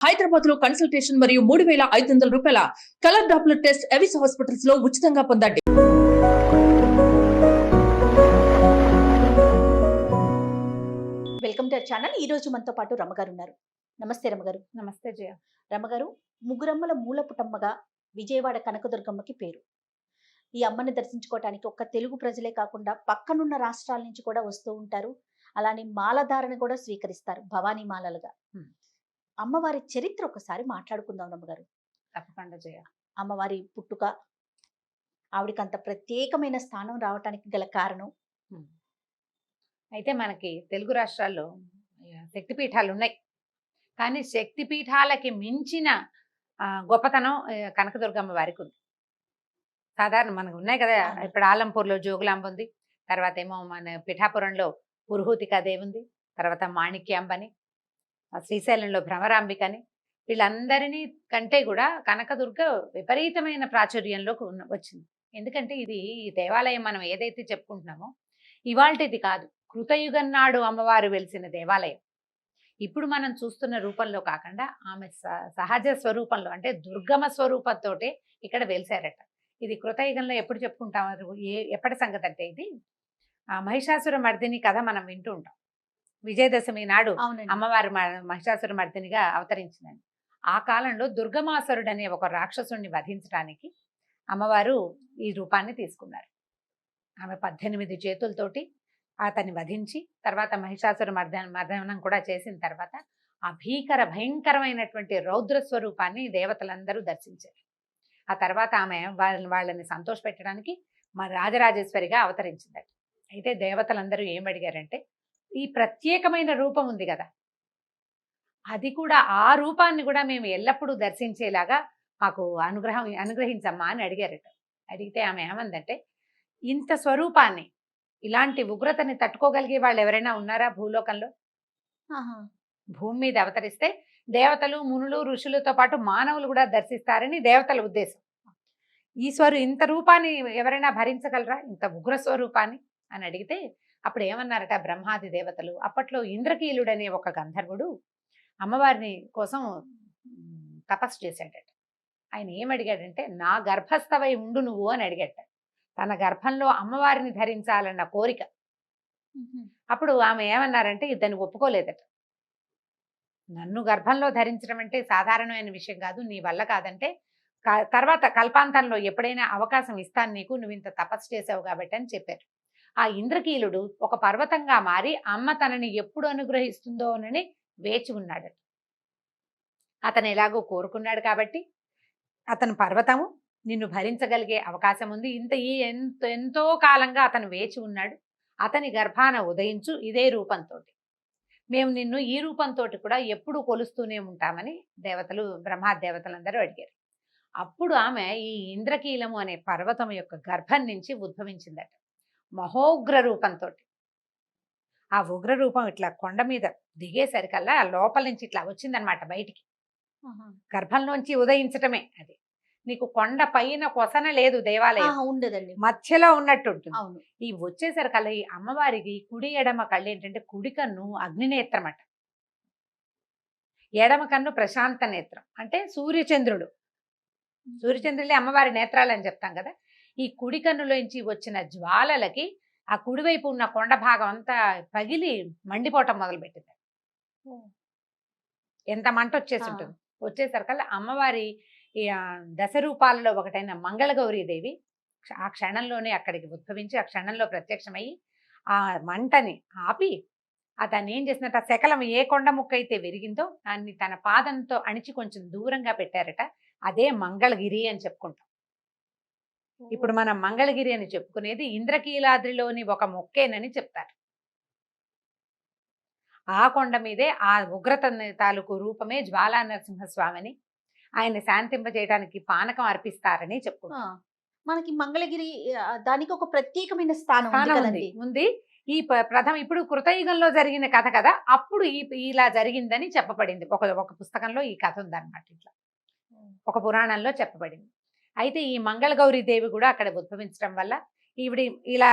హైదరాబాద్ లో కన్సల్టేషన్ మరియు 3,500 రూపాయల colour Doppler test Avis hospitals లో ఉచితంగా పొందండి. Welcome to our channel. ఈ రోజు మనతో పాటు రమగారు ఉన్నారు. నమస్తే రమగారు. నమస్తే జయ. రమగారు, ముగ్గురమ్మల మూలపుటమ్మగా విజయవాడ కనకదుర్గమ్మకి పేరు. ఈ అమ్మని దర్శించుకోవటానికి ఒక్క తెలుగు ప్రజలే కాకుండా పక్కనున్న రాష్ట్రాల నుంచి కూడా వస్తూ ఉంటారు. అలానే మాలధారణ కూడా స్వీకరిస్తారు, భవానీ మాలలుగా. అమ్మవారి చరిత్ర ఒకసారి మాట్లాడుకుందాం రమగారు. తప్పకుండా జయ. అమ్మవారి పుట్టుక, ఆవిడకి అంత ప్రత్యేకమైన స్థానం రావటానికి గల కారణం. అయితే మనకి తెలుగు రాష్ట్రాల్లో శక్తిపీఠాలు ఉన్నాయి, కానీ శక్తిపీఠాలకి మించిన గొప్పతనం కనకదుర్గమ్మ వారికి ఉంది. సాధారణ మనకు ఉన్నాయి కదా, ఇప్పుడు ఆలంపూర్లో జోగులాంబ ఉంది, తర్వాత ఏమో మన పిఠాపురంలో పురుహూతికాదేవి ఉంది, తర్వాత మాణిక్యాంబని, శ్రీశైలంలో భ్రమరాంబికని, వీళ్ళందరినీ కంటే కూడా కనకదుర్గ విపరీతమైన ప్రాచుర్యంలోకి వచ్చింది. ఎందుకంటే ఇది ఈ దేవాలయం మనం ఏదైతే చెప్పుకుంటున్నామో ఇవాల్టిది కాదు, కృతయుగం నాడు అమ్మవారు వెలిసిన దేవాలయం. ఇప్పుడు మనం చూస్తున్న రూపంలో కాకుండా ఆమె సహజ స్వరూపంలో, అంటే దుర్గమ స్వరూపంతో ఇక్కడ వెలిసారట. ఇది కృతయుగంలో ఎప్పుడు చెప్పుకుంటాం, ఎప్పటి సంగతి అంటే ఇది మహిషాసుర మర్దిని కథ మనం వింటూ ఉంటాం. విజయదశమి నాడు అమ్మవారు మహిషాసుర మర్దినిగా అవతరించిందని. ఆ కాలంలో దుర్గమాసురుడు అనే ఒక రాక్షసుడిని వధించడానికి అమ్మవారు ఈ రూపాన్ని తీసుకున్నారు. ఆమె 18 చేతులతోటి అతన్ని వధించి తర్వాత మహిషాసుర మర్దనం కూడా చేసిన తర్వాత ఆ భయంకరమైనటువంటి రౌద్ర స్వరూపాన్ని దేవతలందరూ దర్శించారు. ఆ తర్వాత ఆమె వాళ్ళని సంతోషపెట్టడానికి రాజరాజేశ్వరిగా అవతరించిందట. అయితే దేవతలందరూ ఏం అడిగారంటే, ఈ ప్రత్యేకమైన రూపం ఉంది కదా, అది కూడా ఆ రూపాన్ని కూడా మేము ఎల్లప్పుడూ దర్శించేలాగా మాకు అనుగ్రహించమ్మా అని అడిగారట. అడిగితే ఆమె ఏమందంటే, ఇంత స్వరూపాన్ని, ఇలాంటి ఉగ్రతని తట్టుకోగలిగే వాళ్ళు ఎవరైనా ఉన్నారా భూలోకంలో? భూమి మీద అవతరిస్తే దేవతలు, మునులు, ఋషులతో పాటు మానవులు కూడా దర్శిస్తారని దేవతల ఉద్దేశం. ఇంత రూపాన్ని ఎవరైనా భరించగలరా, ఇంత ఉగ్ర స్వరూపాన్ని అని అడిగితే అప్పుడు ఏమన్నారట బ్రహ్మాది దేవతలు. అప్పట్లో ఇంద్రకీలుడనే ఒక గంధర్వుడు అమ్మవారిని కోసం తపస్సు చేశాడట. ఆయన ఏమడిగాడంటే, నా గర్భస్థవై ఉండు నువ్వు అని అడిగాట. తన గర్భంలో అమ్మవారిని ధరించాలన్న కోరిక. అప్పుడు ఆమె ఏమన్నారంటే, ఇతన్ని ఒప్పుకోలేదట. నన్ను గర్భంలో ధరించడం అంటే సాధారణమైన విషయం కాదు, నీ వల్ల కాదంటే తర్వాత కల్పాంతంలో ఎప్పుడైనా అవకాశం ఇస్తాను నీకు, నువ్వు ఇంత తపస్సు చేసావు కాబట్టి అని చెప్పారు. ఆ ఇంద్రకీలుడు ఒక పర్వతంగా మారి అమ్మ తనని ఎప్పుడు అనుగ్రహిస్తుందో అని వేచి ఉన్నాడు. అతను ఎలాగో కోరుకున్నాడు కాబట్టి అతను పర్వతము, నిన్ను భరించగలిగే అవకాశం ఉంది, ఎంతో కాలంగా అతను వేచి ఉన్నాడు, అతని గర్భాన ఉదయించు ఇదే రూపంతో, మేము నిన్ను ఈ రూపంతో కూడా ఎప్పుడు కొలుస్తూనే ఉంటామని దేవతలు, బ్రహ్మాదేవతలందరూ అడిగారు. అప్పుడు ఆమె ఈ ఇంద్రకీలము అనే పర్వతం యొక్క గర్భం నుంచి ఉద్భవించిందట, మహోగ్ర రూపంతో. ఆ ఉగ్ర రూపం ఇట్లా కొండ మీద దిగేసరికల్లా లోపల నుంచి ఇట్లా వచ్చిందనమాట బయటికి. గర్భంలోంచి ఉదయించటమే అది. నీకు కొండ పైన కొసన లేదు దేవాలయం, ఉండదండి, మధ్యలో ఉన్నట్టు ఉంటుంది. ఈ వచ్చేసరికల్లా ఈ అమ్మవారికి కుడి ఎడమ కళ్ళు ఏంటంటే, కుడి కన్ను అగ్నినేత్రం అట, ఎడమ కన్ను ప్రశాంత నేత్రం, అంటే సూర్యచంద్రుడు. సూర్యచంద్రులే అమ్మవారి నేత్రాలు అని చెప్తాం కదా. ఈ కుడి కన్నులోంచి వచ్చిన జ్వాలలకి ఆ కుడివైపు ఉన్న కొండ భాగం అంతా పగిలి మండిపోవటం మొదలుపెట్టింది. ఎంత మంట వచ్చేసి ఉంటుంది. వచ్చేసరికల్లా అమ్మవారి దశ రూపాలలో ఒకటైన మంగళగౌరీదేవి ఆ క్షణంలోనే అక్కడికి ఉద్భవించి ఆ క్షణంలో ప్రత్యక్షమయ్యి ఆ మంటని ఆపి దాన్ని ఏం చేసినట్టు, ఆ శకలం ఏ కొండ ముక్క అయితే విరిగిందో దాన్ని తన పాదంతో అణిచి కొంచెం దూరంగా పెట్టారట. అదే మంగళగిరి అని చెప్పుకుంటాం. ఇప్పుడు మనం మంగళగిరి అని చెప్పుకునేది ఇంద్రకీలాద్రిలోని ఒక మొక్కేనని చెప్తారు. ఆ కొండ మీదే ఆ ఉగ్రత తాలూకు రూపమే జ్వాలా నరసింహస్వామిని, ఆయన శాంతింపజేయడానికి పానకం అర్పిస్తారని చెప్పుకుంటాం. మనకి మంగళగిరి దానికి ఒక ప్రత్యేకమైన స్థానం ఉంది. ఈ ఇప్పుడు కృతయుగంలో జరిగిన కథ కదా, అప్పుడు ఇలా జరిగిందని చెప్పబడింది. ఒక పుస్తకంలో ఈ కథ ఉందన్నమాట, ఇట్లా ఒక పురాణంలో చెప్పబడింది. అయితే ఈ మంగళగౌరీ దేవి కూడా అక్కడ ఉద్భవించడం వల్ల ఈవిడ ఇలా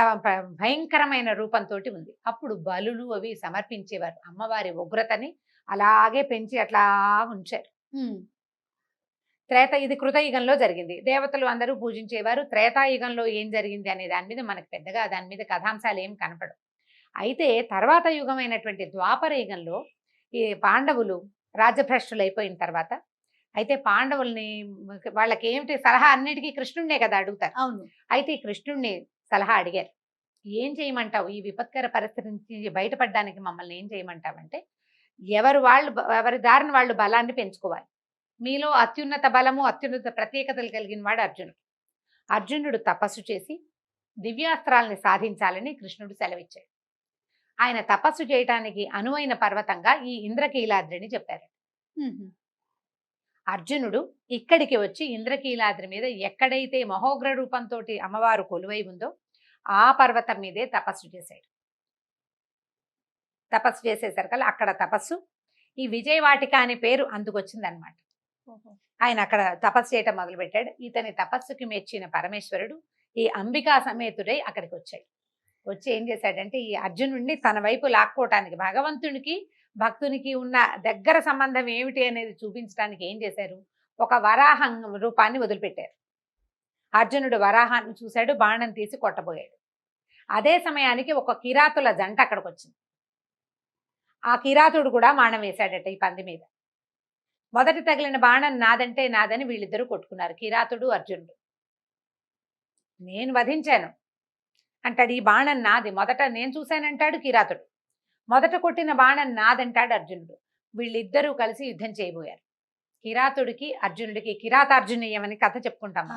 భయంకరమైన రూపంతో ఉంది. అప్పుడు బలులు అవి సమర్పించేవారు. అమ్మవారి ఉగ్రతని అలాగే పెంచి అట్లా ఉంచారు. ఇది కృతయుగంలో జరిగింది. దేవతలు అందరూ పూజించేవారు. త్రేతాయుగంలో ఏం జరిగింది అనే దాని మీద మనకు పెద్దగా దాని మీద కథాంశాలు ఏం కనపడవు. అయితే తర్వాత యుగమైనటువంటి ద్వాపర యుగంలో ఈ పాండవులు రాజ్యభ్రష్టులు అయిపోయిన తర్వాత, అయితే పాండవుల్ని వాళ్ళకి ఏమిటి సలహా అన్నిటికీ కృష్ణుడినే కదా అడుగుతారు. అవును. అయితే ఈ కృష్ణుడిని సలహా అడిగారు. ఏం చేయమంటావు ఈ విపత్కర పరిస్థితి నుంచి బయటపడడానికి మమ్మల్ని ఏం చేయమంటావంటే, ఎవరి దారిని వాళ్ళు బలాన్ని పెంచుకోవాలి. మీలో అత్యున్నత బలము అత్యున్నత ప్రత్యేకతలు కలిగిన వాడు అర్జునుడు. అర్జునుడు తపస్సు చేసి దివ్యాస్త్రాలని సాధించాలని కృష్ణుడు సెలవిచ్చాడు. ఆయన తపస్సు చేయటానికి అనువైన పర్వతంగా ఈ ఇంద్రకీలాద్రిని చెప్పారు. అర్జునుడు ఇక్కడికి వచ్చి ఇంద్రకీలాద్రి మీద ఎక్కడైతే మహోగ్ర రూపంతో అమ్మవారు కొలువై ఉందో ఆ పర్వతం మీదే తపస్సు చేశాడు. తపస్సు చేసేసరికల్లా అక్కడ తపస్సు ఈ విజయవాటిక అనే పేరు అందుకొచ్చిందనమాట. ఆయన అక్కడ తపస్సు చేయటం మొదలుపెట్టాడు. ఇతని తపస్సుకి మెచ్చిన పరమేశ్వరుడు ఈ అంబికా సమేతుడై అక్కడికి వచ్చాడు. వచ్చి ఏం చేశాడంటే ఈ అర్జునుడిని తన వైపు లాక్కోవటానికి, భగవంతునికి భక్తునికి ఉన్న దగ్గర సంబంధం ఏమిటి అనేది చూపించడానికి ఏం చేశారు, ఒక వరాహం రూపాన్ని వదిలిపెట్టారు. అర్జునుడు వరాహాన్ని చూశాడు, బాణం తీసి కొట్టబోయాడు. అదే సమయానికి ఒక కిరాతుల జంట అక్కడికి వచ్చింది. ఆ కిరాతుడు కూడా బాణం వేశాడట ఈ పంది మీద. మొదటి తగిలిన బాణం నాదంటే నాదని వీళ్ళిద్దరూ కొట్టుకున్నారు, కిరాతుడు అర్జునుడు. నేను వధించాను అంటాడు, ఈ బాణం నాది, మొదట నేను చూశానంటాడు కిరాతుడు. మొదట కొట్టిన బాణం నాదంటాడు అర్జునుడు. వీళ్ళిద్దరూ కలిసి యుద్ధం చేయబోయారు. కిరాతుడికి అర్జునుడికి కిరాతార్జునీయం అని కథ చెప్పుకుంటాం.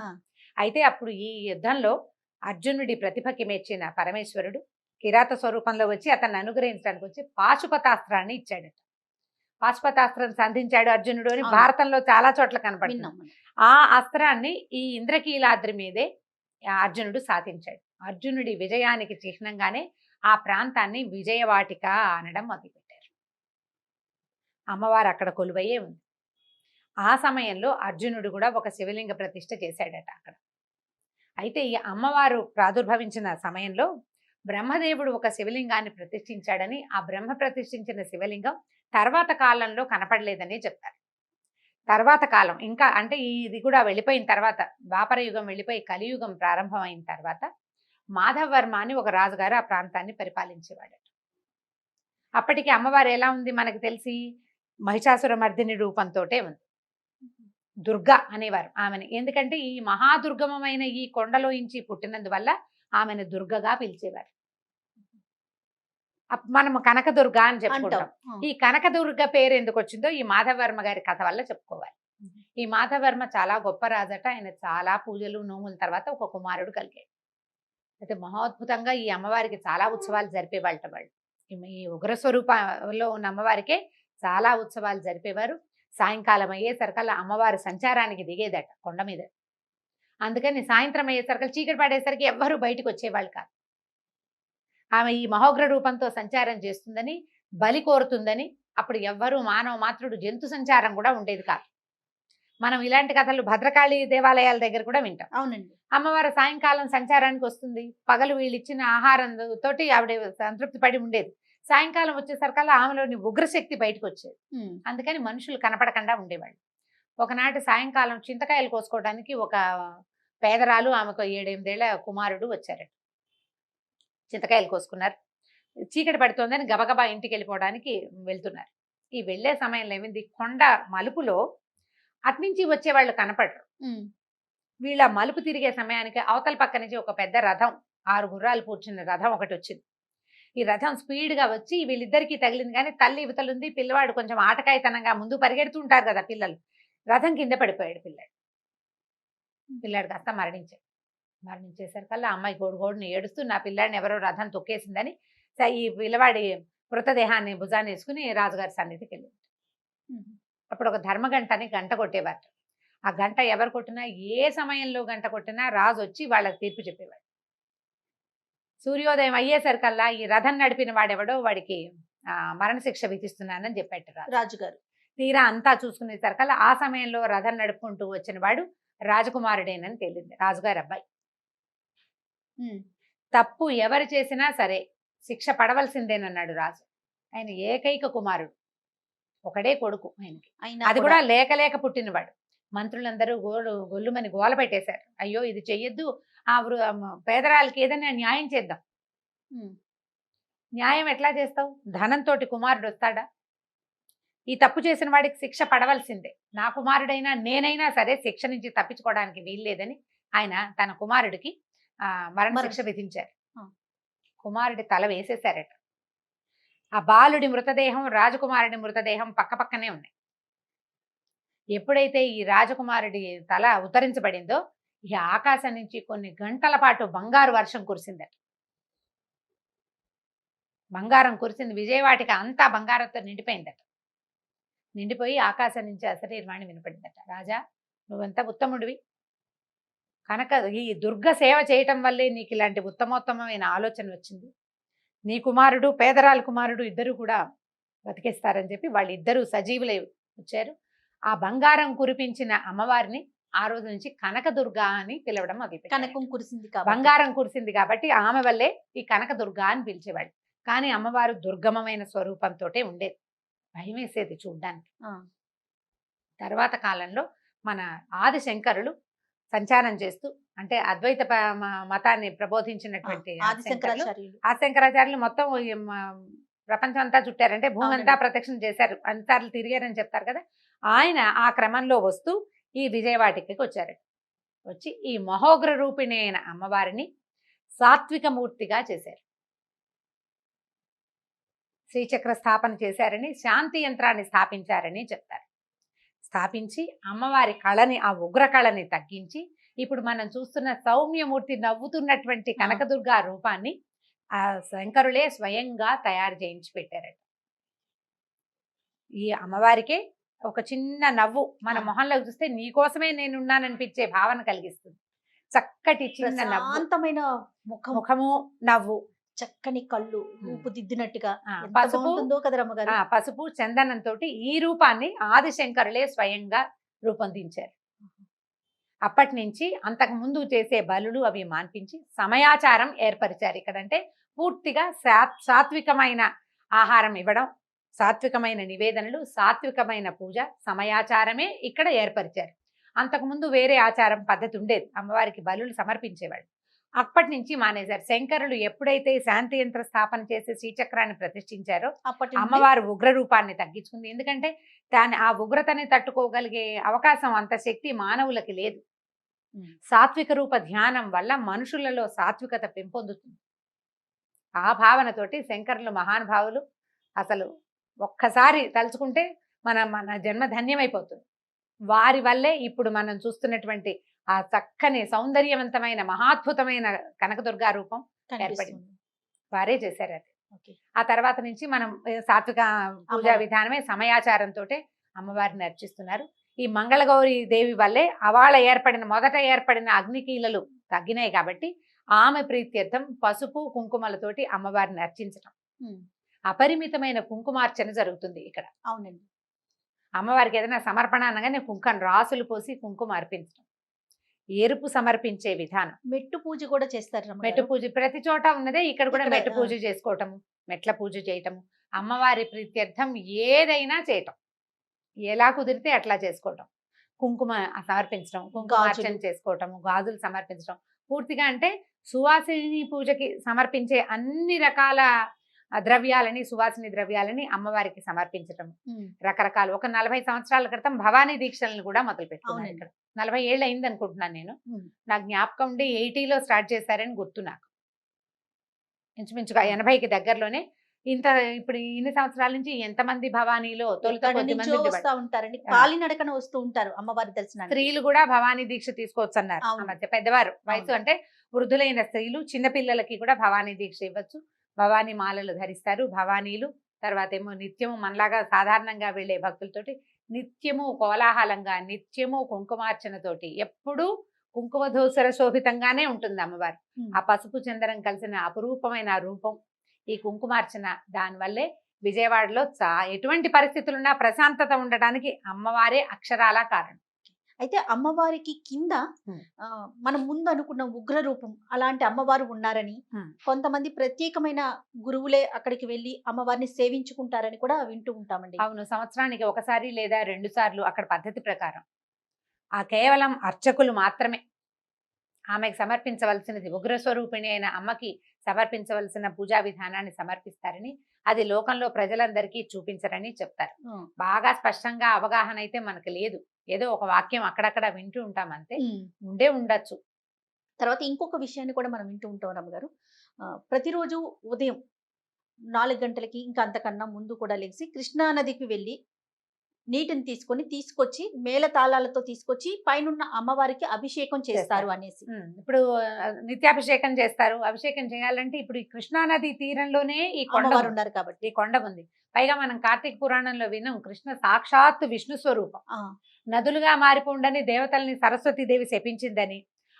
అయితే అప్పుడు ఈ యుద్ధంలో అర్జునుడి ప్రతిభకి మెచ్చిన పరమేశ్వరుడు కిరాత స్వరూపంలో వచ్చి అతన్ని అనుగ్రహించడానికి వచ్చి పాశుపతాస్త్రాన్ని ఇచ్చాడట. పాశుపతాస్త్రం సంధించాడు అర్జునుడు అని భారతంలో చాలా చోట్ల కనపడుతుంది. ఆ అస్త్రాన్ని ఈ ఇంద్రకీలాద్రి మీదే అర్జునుడు సాధించాడు. అర్జునుడి విజయానికి చిహ్నంగానే ఆ ప్రాంతాన్ని విజయవాటిక అనడం మొదలుపెట్టారు. అమ్మవారు అక్కడ కొలువయ్యే ఉంది. ఆ సమయంలో అర్జునుడు కూడా ఒక శివలింగ ప్రతిష్ఠ చేశాడట అక్కడ. అయితే ఈ అమ్మవారు ప్రాదుర్భవించిన సమయంలో బ్రహ్మదేవుడు ఒక శివలింగాన్ని ప్రతిష్ఠించాడని, ఆ బ్రహ్మ ప్రతిష్ఠించిన శివలింగం తర్వాత కాలంలో కనపడలేదని చెప్తారు. తర్వాత కాలం ఇంకా అంటే ఇది కూడా వెళ్ళిపోయిన తర్వాత, ద్వాపర యుగం వెళ్ళిపోయి కలియుగం ప్రారంభమైన తర్వాత మాధవర్మ అని ఒక రాజుగారు ఆ ప్రాంతాన్ని పరిపాలించేవాడట. అప్పటికి అమ్మవారు ఎలా ఉంది మనకు తెలిసి, మహిషాసుర మర్దిని రూపంతోటే ఉంది. దుర్గా అనేవారు ఆమెని. ఎందుకంటే ఈ మహాదుర్గమమైన ఈ కొండలోంచి పుట్టినందువల్ల ఆమెను దుర్గగా పిలిచేవారు. మనము కనకదుర్గ అని చెప్పుకుంటాం. ఈ కనకదుర్గ పేరు ఎందుకు వచ్చిందో ఈ మాధవర్మ గారి కథ వల్ల చెప్పుకోవాలి. ఈ మాధవర్మ చాలా గొప్ప రాజట. ఆయన చాలా పూజలు నోముల తర్వాత ఒక కుమారుడు కలిగాడు. అయితే మహోద్భుతంగా ఈ అమ్మవారికి చాలా ఉత్సవాలు జరిపేవాళ్ళట వాళ్ళు. ఈ ఉగ్రస్వరూపంలో ఉన్న అమ్మవారికే చాలా ఉత్సవాలు జరిపేవారు. సాయంకాలం అయ్యేసరికల్లా అమ్మవారి సంచారానికి దిగేదట కొండ మీద. అందుకని సాయంత్రం అయ్యేసరికి చీకటి పడేసరికి ఎవ్వరూ బయటకు వచ్చేవాళ్ళు కాదు. ఆమె ఈ మహోగ్ర రూపంతో సంచారం చేస్తుందని, బలి కోరుతుందని అప్పుడు ఎవ్వరూ మానవ మాత్రుడు జంతు సంచారం కూడా ఉండేది కాదు. మనం ఇలాంటి కథలు భద్రకాళి దేవాలయాల దగ్గర కూడా వింటాం. అవునండి. అమ్మవారు సాయంకాలం సంచారానికి వస్తుంది. పగలు వీళ్ళు ఇచ్చిన ఆహారం తోటి ఆవిడ సంతృప్తి పడి ఉండేది. సాయంకాలం వచ్చేసరికల్లా ఆమెలోని ఉగ్రశక్తి బయటకు వచ్చేది. అందుకని మనుషులు కనపడకుండా ఉండేవాళ్ళు. ఒకనాటి సాయంకాలం చింతకాయలు కోసుకోవడానికి ఒక పేదరాలు, ఆమెకు 7-8 ఏళ్ల కుమారుడు వచ్చారట. చింతకాయలు కోసుకున్నారు. చీకటి పడుతోందని గబగబా ఇంటికి వెళ్ళిపోవడానికి వెళ్తున్నారు. ఈ వెళ్లే సమయంలో ఏమైంది, కొండ మలుపులో అట్నుంచి వచ్చేవాళ్ళు కనపడరు. వీళ్ళ మలుపు తిరిగే సమయానికి అవతల పక్క నుంచి ఒక పెద్ద రథం, 6 గుర్రాలు కూర్చున్న రథం ఒకటి వచ్చింది. ఈ రథం స్పీడ్గా వచ్చి వీళ్ళిద్దరికీ తగిలింది. కానీ తల్లి ఇవతలుంది, పిల్లవాడు కొంచెం ఆటకాయతనంగా ముందు పరిగెడుతూ ఉంటారు కదా పిల్లలు. రథం కింద పడిపోయాడు పిల్లాడు కాస్త మరణించేసరికల్లా అమ్మాయి గోడుని ఏడుస్తూ నా పిల్లాడిని ఎవరో రథం తొక్కేసిందని ఈ పిల్లవాడి మృతదేహాన్ని భుజాన్ని వేసుకుని రాజుగారి సన్నిధికి వెళ్ళింది. అప్పుడు ఒక ధర్మగంటని గంట కొట్టేవారు. ఆ గంట ఎవరు కొట్టినా, ఏ సమయంలో గంట కొట్టినా రాజు వచ్చి వాళ్ళకి తీర్పు చెప్పేవాడు. సూర్యోదయం అయ్యేసరికల్లా ఈ రథం నడిపిన వాడెవడో వాడికి మరణశిక్ష విధిస్తున్నానని చెప్పాడు రాజుగారు. తీరా అంతా చూసుకునేసరికల్లా ఆ సమయంలో రథం నడుపుకుంటూ వచ్చిన వాడు రాజకుమారుడేనని తేలింది, రాజుగారి అబ్బాయి. తప్పు ఎవరు చేసినా సరే శిక్ష పడవలసిందేనన్నాడు రాజు. ఆయన ఏకైక కుమారుడు. ఒకడే కొడుకు ఆయనకి. అయినా అది కూడా లేక లేక పుట్టినవాడు. మంత్రులందరూ గొల్లుమని గోల పెట్టేశారు. అయ్యో ఇది చెయ్యొద్దు, పేదరాలకి ఏదైనా న్యాయం చేద్దాం. ఉమ్, న్యాయం ఎట్లా చేస్తావు? ధనంతో కుమారుడు వస్తాడా? ఈ తప్పు చేసిన వాడికి శిక్ష పడవలసిందే. నా కుమారుడైనా నేనైనా సరే శిక్ష నుంచి తప్పించుకోవడానికి వీల్లేదని ఆయన తన కుమారుడికి మరణ శిక్ష విధించారు. ఆ. కుమారుడి తల వేసేశారట. ఆ బాలుడి మృతదేహం, రాజకుమారుడి మృతదేహం పక్క పక్కనే ఉన్నాయి. ఎప్పుడైతే ఈ రాజకుమారుడి తల ఉత్తరించబడిందో ఈ ఆకాశం నుంచి కొన్ని గంటల పాటు బంగారు వర్షం కురిసిందట. బంగారం కురిసింది. విజయవాటికి అంతా బంగారంతో నిండిపోయిందట. నిండిపోయి ఆకాశం నుంచి అశరీరవాణి వినపడిందట. రాజా, నువ్వెంత ఉత్తముడివి, కనుక ఈ దుర్గ సేవ చేయటం వల్లే నీకు ఇలాంటి ఉత్తమోత్తమైన ఆలోచన వచ్చింది. నీ కుమారుడు, పేదరాల కుమారుడు ఇద్దరు కూడా బతికేస్తారని చెప్పి వాళ్ళిద్దరూ సజీవులై వచ్చారు. ఆ బంగారం కురిపించిన అమ్మవారిని ఆ రోజు నుంచి కనకదుర్గ అని పిలవడం మొదలుపెట్టారు. కనకం కురిసింది కాబట్టి, బంగారం కురిసింది కాబట్టి ఆమె వల్లే ఈ కనకదుర్గ అని పిలిచేవాడు. కానీ అమ్మవారు దుర్గమమైన స్వరూపంతో ఉండేది, భయం వేసేది చూడ్డానికి. ఆ, తర్వాత కాలంలో మన ఆది శంకరులు సంచారం చేస్తూ, అంటే అద్వైత మతాన్ని ప్రబోధించినటువంటి ఆది శంకరాచార్యులు. ఆ శంకరాచార్యులు మొత్తం ప్రపంచం అంతా చుట్టారు. అంటే భూమి అంతా అవునండి. ప్రదక్షిణ చేశారు, అన్నిసార్లు తిరిగారని చెప్తారు కదా. ఆయన ఆ క్రమంలో వస్తూ ఈ విజయవాటికి వచ్చారు. వచ్చి ఈ మహోగ్ర రూపిణి అయిన అమ్మవారిని సాత్విక మూర్తిగా చేశారు. శ్రీచక్ర స్థాపన చేశారని, శాంతి యంత్రాన్ని స్థాపించారని చెప్తారు. స్థాపించి అమ్మవారి కళని, ఆ ఉగ్ర కళని తగ్గించి ఇప్పుడు మనం చూస్తున్న సౌమ్యమూర్తి నవ్వుతున్నటువంటి కనకదుర్గ రూపాన్ని ఆ శంకరులే స్వయంగా తయారు చేయించి పెట్టారట. ఈ అమ్మవారికే ఒక చిన్న నవ్వు మన మొహంలో చూస్తే నీకోసమే నేనున్నాననిపించే భావన కలిగిస్తుంది. చక్కటి చిన్న నవ్వు, ప్రశాంతమైన ముఖము, నవ్వు, చక్కని కళ్ళు రూపుదిద్దినట్టుగా ఎంత పసుపు, బాగుంటుందో కదా రమ్మగారు. పసుపు చందనంతో ఈ రూపాన్ని ఆదిశంకరులే స్వయంగా రూపొందించారు. అప్పటి నుంచి అంతకు ముందు చేసే బలులు అవి మాన్పించి సమయాచారం ఏర్పరిచారు. ఇక్కడంటే పూర్తిగా సాత్వికమైన ఆహారం ఇవ్వడం, సాత్వికమైన నివేదనలు, సాత్వికమైన పూజ, సమయాచారమే ఇక్కడ ఏర్పరిచారు. అంతకుముందు వేరే ఆచారం పద్ధతి ఉండేది, అమ్మవారికి బలులు సమర్పించేవాడు. అప్పటి నుంచి మానేశారు. శంకరులు ఎప్పుడైతే శాంతి యంత్ర స్థాపన చేసి శ్రీచక్రాన్ని ప్రతిష్ఠించారో అప్పటి నుండి అమ్మవారు ఉగ్ర రూపాన్ని తగ్గించుకుంది. ఎందుకంటే దాని ఆ ఉగ్రతని తట్టుకోగలిగే అవకాశం, అంత శక్తి మానవులకి లేదు. సాత్విక రూప ధ్యానం వల్ల మనుషులలో సాత్వికత పెంపొందుతుంది. ఆ భావనతోటి శంకరులు మహానుభావులు అసలు ఒక్కసారి తలుచుకుంటే మన జన్మ ధన్యమైపోతుంది. వారి వల్లే ఇప్పుడు మనం చూస్తున్నటువంటి ఆ చక్కని సౌందర్యవంతమైన మహాద్భుతమైన కనకదుర్గా రూపం ఏర్పడింది. కనిపిస్తుంది. వారే చేశారు అది. ఓకే. ఆ తర్వాత నుంచి మనం సాత్విక పూజా అమ్మవారు. విధానమే సమయాచారంతో అమ్మవారిని అర్చిస్తున్నారు. ఈ మంగళగౌరి దేవి వల్లే మొదట ఏర్పడిన అగ్నికీలలు తగ్గినాయి కాబట్టి ఆమె ప్రీత్యర్థం పసుపు కుంకుమలతోటి అమ్మవారిని అర్చించడం, ఉమ్, అపరిమితమైన కుంకుమార్చన జరుగుతుంది ఇక్కడ. అవునండి. అమ్మవారికి ఏదైనా సమర్పణ అనగానే రాసులు పోసి కుంకుమ అర్పించడం, ఎరుపు సమర్పించే విధానం. మెట్టు పూజ కూడా చేస్తారు రమ్మగారు. మెట్టు పూజ ప్రతి చోట ఉన్నదే, ఇక్కడ కూడా ఇక్కడ, మెట్టు పూజ చేసుకోవటము, మెట్ల పూజ చేయటము, అమ్మవారి ప్రీత్యర్థం ఏదైనా చేయటం, ఎలా కుదిరితే అట్లా చేసుకోవటం, కుంకుమ సమర్పించడం, కుంకుమార్చన గాజులు. చేసుకోవటము, గాజులు సమర్పించడం. పూర్తిగా అంటే సువాసిని పూజకి సమర్పించే అన్ని రకాల ద్రవ్యాలని, సువాసిని ద్రవ్యాలని అమ్మవారికి సమర్పించటం. ఉమ్, రకరకాలు ఒక 40 సంవత్సరాల క్రితం భవానీ దీక్షలను కూడా మొదలు పెట్టుకున్నాను. అవునండి. ఇక్కడ 40 ఏళ్ళు అయింది అనుకుంటున్నాను నేను. ఉమ్, నా జ్ఞాపకం ఉండి 80లో స్టార్ట్ చేశారని గుర్తు నాకు. ఇంచుమించుగా 80కి దగ్గరలోనే. ఇప్పుడు ఇన్ని సంవత్సరాల నుంచి ఎంతమంది భవానీలో తొలుత ఎక్కడి కొద్ది నుంచో మంది వస్తా ఉంటారండి, కాలినడకన వస్తూ ఉంటారు అమ్మవారి దర్శనానికి. స్త్రీలు కూడా భవానీ దీక్ష తీసుకోవచ్చు అన్నారు ఆ అవును. మధ్య. పెద్దవారు వయసు అంటే వృద్ధులైన స్త్రీలు, చిన్నపిల్లలకి కూడా భవానీ దీక్ష ఇవ్వచ్చు. భవానీ మాలలు ధరిస్తారు భవానీలు. తర్వాత ఏమో నిత్యము మనలాగా సాధారణంగా వెళ్ళే భక్తులతోటి నిత్యము కోలాహలంగా, నిత్యము కుంకుమార్చనతోటి, ఎప్పుడూ కుంకుమ ధూసర శోభితంగానే ఉంటుంది అమ్మవారు. ఉమ్, ఆ పసుపు చందనం కలిసిన అపురూపమైన రూపం, ఈ కుంకుమార్చన, దానివల్లే విజయవాడలో ఎటువంటి పరిస్థితులున్నా ప్రశాంతత ఉండడానికి అమ్మవారే అక్షరాల కారణం. అయితే అమ్మవారికి కింద ఉమ్. మనం ముందు అనుకున్న ఉగ్ర రూపం అలాంటి అమ్మవారు ఉన్నారని, ఉమ్. కొంతమంది ప్రత్యేకమైన గురువులే అక్కడికి వెళ్ళి అమ్మవారిని సేవించుకుంటారని కూడా వింటూ ఉంటామండి. అవును, సంవత్సరానికి ఒకసారి లేదా 2 సార్లు అక్కడ పద్ధతి ప్రకారం ఆ కేవలం అర్చకులు మాత్రమే ఆమెకు సమర్పించవలసినది, ఉగ్రస్వరూపిణి అయిన అమ్మకి సమర్పించవలసిన పూజా విధానాన్ని సమర్పిస్తారని, అది లోకంలో ప్రజలందరికీ చూపించరని చెప్తారు. ఆ. బాగా స్పష్టంగా అవగాహన అయితే మనకు లేదు, ఏదో ఒక వాక్యం అక్కడక్కడ వింటూ ఉంటాం అంతే. ఉమ్. ఉండొచ్చు. తర్వాత ఇంకొక విషయాన్ని కూడా మనం వింటూ ఉంటాం రమ్మగారు. ప్రతిరోజు ఉదయం 4 గంటలకి ఇంకా అంతకన్నా ముందు కూడా లెగిసి కృష్ణా నదికి వెళ్ళి నీటిని తీసుకొచ్చి మేళతాళాలతో తీసుకొచ్చి పైనున్న అమ్మవారికి అభిషేకం చేస్తారు అనేసి. ఇప్పుడు నిత్యాభిషేకం చేస్తారు. అభిషేకం చేయాలంటే ఇప్పుడు ఈ కృష్ణానది తీరంలోనే ఈ కొండ అమ్మవారు ఉన్నారు కాబట్టి. ఈ కొండ ఉంది. పైగా మనం కార్తీక పురాణంలో విన్నాం, కృష్ణ సాక్షాత్ విష్ణు స్వరూపం. ఆ. నదులుగా మారిపోండని దేవతల్ని సరస్వతీదేవి శపించిందని,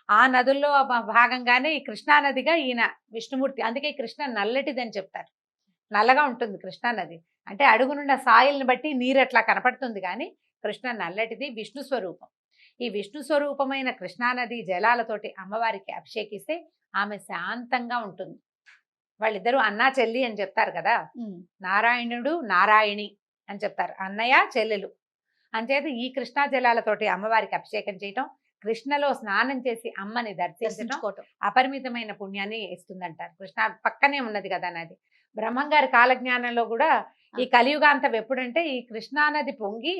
ఆ నదుల్లో భాగంగానే ఈ కృష్ణానదిగా ఈయన విష్ణుమూర్తి. అందుకే కృష్ణ నల్లటిదని చెప్తారు. నల్లగా ఉంటుంది కృష్ణానది అంటే, అడుగునున్న సాయిల్ని బట్టి నీరు అట్లా కనపడుతుంది, కానీ కృష్ణ నల్లటిది, విష్ణు స్వరూపం. ఈ విష్ణు స్వరూపమైన కృష్ణానది జలాలతోటి అమ్మవారికి అభిషేకిస్తే ఆమె శాంతంగా ఉంటుంది. వాళ్ళిద్దరూ అన్నా చెల్లి అని చెప్తారు కదా, నారాయణుడు నారాయణి అని చెప్తారు, అన్నయ్య చెల్లెలు. అంచేత ఈ కృష్ణా జలాలతోటి అమ్మవారికి అభిషేకం చేయటం, కృష్ణలో స్నానం చేసి అమ్మని దర్శించడం అపరిమితమైన పుణ్యాన్ని ఇస్తుందంటారు. కృష్ణ పక్కనే ఉన్నది కదా నది. బ్రహ్మంగారి కాలజ్ఞానంలో కూడా ఈ కలియుగాంతం ఎప్పుడంటే, ఈ కృష్ణానది పొంగి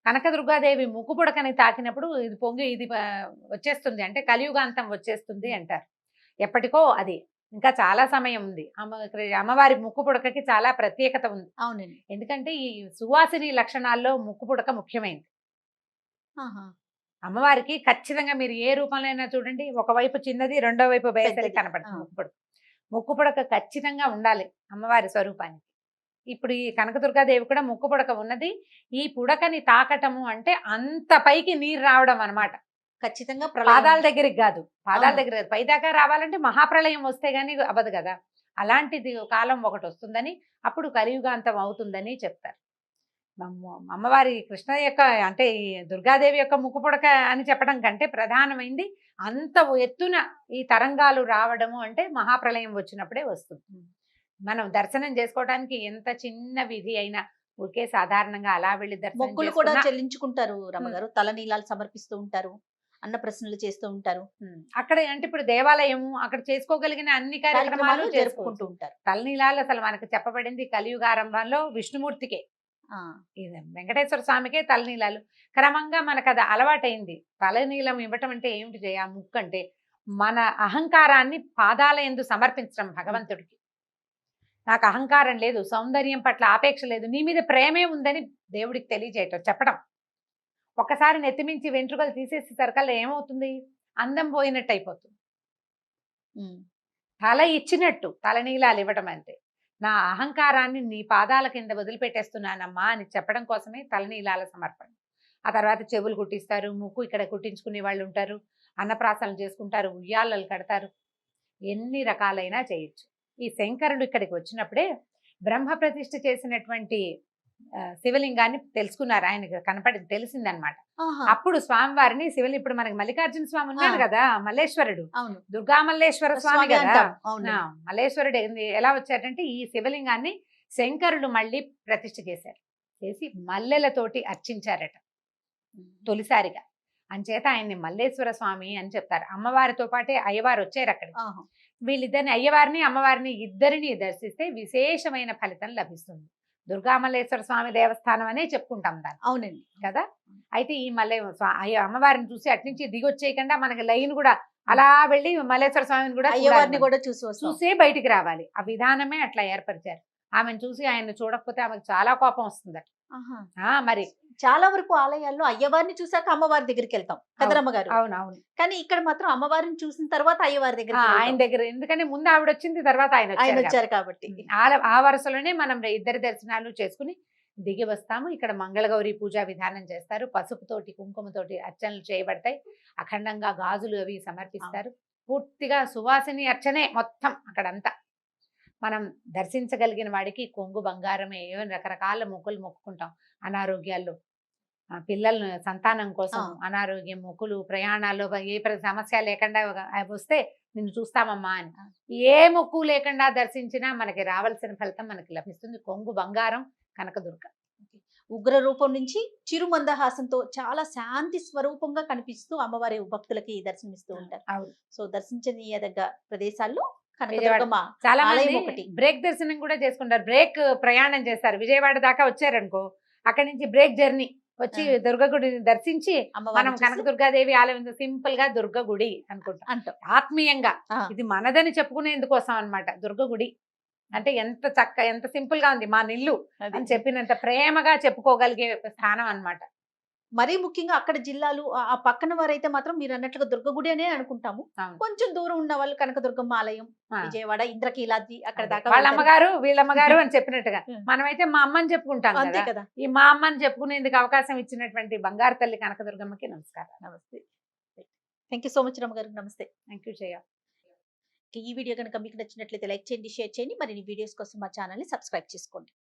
కనకదుర్గాదేవి ముక్కుపుడకని తాకినప్పుడు ఇది పొంగి ఇది వచ్చేస్తుంది, అంటే కలియుగాంతం వచ్చేస్తుంది అంటారు. ఎప్పటికో అది ఇంకా చాలా సమయం ఉంది. అమ్మవారి ముక్కుపుడకకి చాలా ప్రత్యేకత ఉంది. అవునండి. ఎందుకంటే ఈ సువాసిని లక్షణాల్లో ముక్కుపుడక ముఖ్యమైనది. అమ్మవారికి ఖచ్చితంగా మీరు ఏ రూపంలో అయినా చూడండి, ఒకవైపు చిన్నది, రెండో వైపు బయసరి కనపడుతుంది ముక్కుపుడక. ముక్కుపుడక ఖచ్చితంగా ఉండాలి అమ్మవారి స్వరూపానికి. ఇప్పుడు ఈ కనకదుర్గాదేవి కూడా ముక్కుపుడక ఉన్నది. ఈ పుడకని తాకటము అంటే అంత పైకి నీరు రావడం అన్నమాట. ఖచ్చితంగా పాదాల దగ్గరికి కాదు, పాదాల దగ్గర పైదాకా రావాలంటే మహాప్రళయం వస్తే గానీ అవ్వదు కదా. అలాంటిది కాలం ఒకటి వస్తుందని, అప్పుడు కలియుగాంతం అవుతుందని చెప్తారు. అమ్మవారి కృష్ణ యొక్క అంటే ఈ దుర్గాదేవి యొక్క ముక్కుపుడక అని చెప్పడం కంటే ప్రధానమైంది అంత ఎత్తున ఈ తరంగాలు రావడము అంటే మహాప్రళయం వచ్చినప్పుడే వస్తుంది. మనం దర్శనం చేసుకోవడానికి ఎంత చిన్న విధి అయినా ఊరికే సాధారణంగా అలా వెళ్ళి మొక్కులు కూడా చెల్లించుకుంటారు రమ్మగారు, తలనీలాలు సమర్పిస్తూ ఉంటారు, అన్న ప్రశ్నలు చేస్తూ ఉంటారు. అక్కడ అంటే ఇప్పుడు దేవాలయం అక్కడ చేసుకోగలిగిన అన్ని కార్యక్రమాలు జరుపుకుంటూ ఉంటారు. తలనీలాలు అసలు మనకు చెప్పబడింది కలియుగారంభంలో విష్ణుమూర్తికే, వెంకటేశ్వర స్వామికే తలనీలాలు. క్రమంగా మనకు అది అలవాటైంది. తలనీలం ఇవ్వటం అంటే ఏమిటి చేయ, ముక్కు అంటే మన అహంకారాన్ని పాదాల యందు సమర్పించడం భగవంతుడికి. నాకు అహంకారం లేదు, సౌందర్యం పట్ల ఆపేక్ష లేదు, నీ మీద ప్రేమే ఉందని దేవుడికి తెలియజేయటం, చెప్పడం. ఒక్కసారి నెత్తిమించి వెంట్రుకలు తీసేసి సరికల్లా ఏమవుతుంది, అందం పోయినట్టు అయిపోతుంది. తల ఇచ్చినట్టు తలనీలాలు ఇవ్వటం అంటే, నా అహంకారాన్ని నీ పాదాల కింద వదిలిపెట్టేస్తున్నానమ్మా అని చెప్పడం కోసమే తలనీలాల సమర్పణ. ఆ తర్వాత చెవులు కుట్టిస్తారు, ముక్కు ఇక్కడ కుట్టించుకునే వాళ్ళు ఉంటారు, అన్నప్రాసనలు చేసుకుంటారు, ఉయ్యాలలు కడతారు, ఎన్ని రకాలైనా చేయొచ్చు. ఈ శంకరుడు ఇక్కడికి వచ్చినప్పుడే బ్రహ్మ ప్రతిష్ఠ చేసినటువంటి శివలింగాన్ని తెలుసుకున్నారు, ఆయనకు తెలిసిందనమాట. అప్పుడు స్వామివారిని శివలింగం, ఇప్పుడు మనకి మల్లికార్జున స్వామి ఉన్నాడు కదా, మల్లేశ్వరుడు, దుర్గా మల్లేశ్వర స్వామి కదా. మల్లేశ్వరుడు ఎలా వచ్చాడంటే, ఈ శివలింగాన్ని శంకరుడు మళ్ళీ ప్రతిష్ఠ చేసి మల్లెలతోటి అర్చించారట తొలిసారిగా. అంచేత ఆయన్ని మల్లేశ్వర స్వామి అని చెప్తారు. అమ్మవారితో పాటే అయ్యవారు వచ్చారు అక్కడ. వీళ్ళిద్దరిని, అయ్యవారిని అమ్మవారిని ఇద్దరిని దర్శిస్తే విశేషమైన ఫలితం లభిస్తుంది. దుర్గామల్లేశ్వర స్వామి దేవస్థానం అనే చెప్పుకుంటాం దాన్ని. అవునండి కదా. అయితే ఈ అమ్మవారిని చూసి అట్నుంచి దిగొచ్చేయకుండా మనకి లైన్ కూడా అలా వెళ్ళి మల్లేశ్వర స్వామిని కూడా అయ్యవారిని కూడా చూసే బయటికి రావాలి. ఆ విధానమే అట్లా ఏర్పరిచారు. ఆమెను చూసి ఆయన చూడకపోతే ఆమెకు చాలా కోపం వస్తుందట. మరి చాలా వరకు ఆలయాల్లో అయ్యవారిని చూసాక అమ్మవారి దగ్గరికి వెళ్తాం కదరమ్మగారు. అవునవును. కానీ ఇక్కడ మాత్రం అమ్మవారిని చూసిన తర్వాత అయ్యవారి దగ్గర, ఆయన దగ్గర, ఎందుకంటే ముందు ఆవిడ వచ్చింది, తర్వాత ఆయన వచ్చారు కాబట్టి ఆ వరుసలోనే మనం ఇద్దరి దర్శనాలు చేసుకుని దిగి వస్తాము. ఇక్కడ మంగళగౌరి పూజా విధానం చేస్తారు, పసుపుతోటి కుంకుమతోటి అర్చనలు చేయబడతాయి, అఖండంగా గాజులు అవి సమర్పిస్తారు. పూర్తిగా సువాసిని అర్చనే మొత్తం అక్కడంతా. మనం దర్శించగలిగిన వాడికి కొంగు బంగారమే, ఏమైనా రకరకాల మొక్కులు మొక్కుకుంటాం. అనారోగ్యాల్లో పిల్లలను సంతానం కోసం ఆ. అనారోగ్యం, మొక్కులు, ప్రయాణాల్లో సమస్య లేకుండా వస్తే నిన్ను చూస్తామమ్మా అని ఏ మొక్కు లేకుండా దర్శించినా మనకి రావాల్సిన ఫలితం మనకి లభిస్తుంది. కొంగు బంగారం కనకదుర్గ. ఉగ్ర రూపం నుంచి చిరు మందహాసంతో చాలా శాంతి స్వరూపంగా కనిపిస్తూ అమ్మవారి భక్తులకి దర్శనమిస్తూ ఉంటారు. అవును. సో దర్శించనీయదగ్గ ప్రదేశాల్లో కనకదుర్గమ్మ చాలా ఆలయం మంది ఒకటి. బ్రేక్ దర్శనం కూడా చేసుకుంటారు. బ్రేక్ ప్రయాణం చేస్తారు. విజయవాడ దాకా వచ్చారనుకో, అక్కడి నుంచి బ్రేక్ జర్నీ వచ్చి దుర్గ గుడిని దర్శించి మనం అమ్మవారిని చూసి కనకదుర్గాదేవి ఆలయం సింపుల్ గా దుర్గ గుడి అనుకుంటాం అంటాం. ఆత్మీయంగా. ఆ, ఇది మనదని చెప్పుకునేందుకోసం అన్నమాట. దుర్గ గుడి అంటే ఎంత సింపుల్ గా ఉంది మా నిల్లు అది. అని చెప్పినంత ప్రేమగా చెప్పుకోగలిగే స్థానం అన్నమాట. మరీ ముఖ్యంగా అక్కడ జిల్లాలు ఆ పక్కన వారైతే మాత్రం మీరు అన్నట్లుగా దుర్గ గుడి అనే అనుకుంటాము. అవును. కొంచెం దూరం ఉన్న వాళ్ళు కనకదుర్గమ్మ ఆలయం, ఆ. విజయవాడ ఇంద్రకీలాద్రి అక్కడ అదే. దాకా వాళ్ళ వెళ్తారు. అమ్మగారు వీళ్ళమ్మగారు అని చెప్పినట్టుగా ఉం. మనమైతే మా అమ్మని చెప్పుకుంటాం అంతే కదా. కదా. ఈ మా అమ్మని చెప్పుకునేందుకు అవకాశం ఇచ్చినటువంటి బంగారు తల్లి కనకదుర్గమ్మకి నమస్కారం. నమస్తే. థ్యాంక్ యూ సో మచ్ రమ్మ గారు. నమస్తే. థ్యాంక్ యూ జయ. ఈ వీడియో కనుక మీకు నచ్చినట్లయితే లైక్ చేయండి, షేర్ చేయండి. మరిన్ని వీడియోస్ కోసం మా ఛానల్ ని సబ్స్క్రైబ్ చేసుకోండి.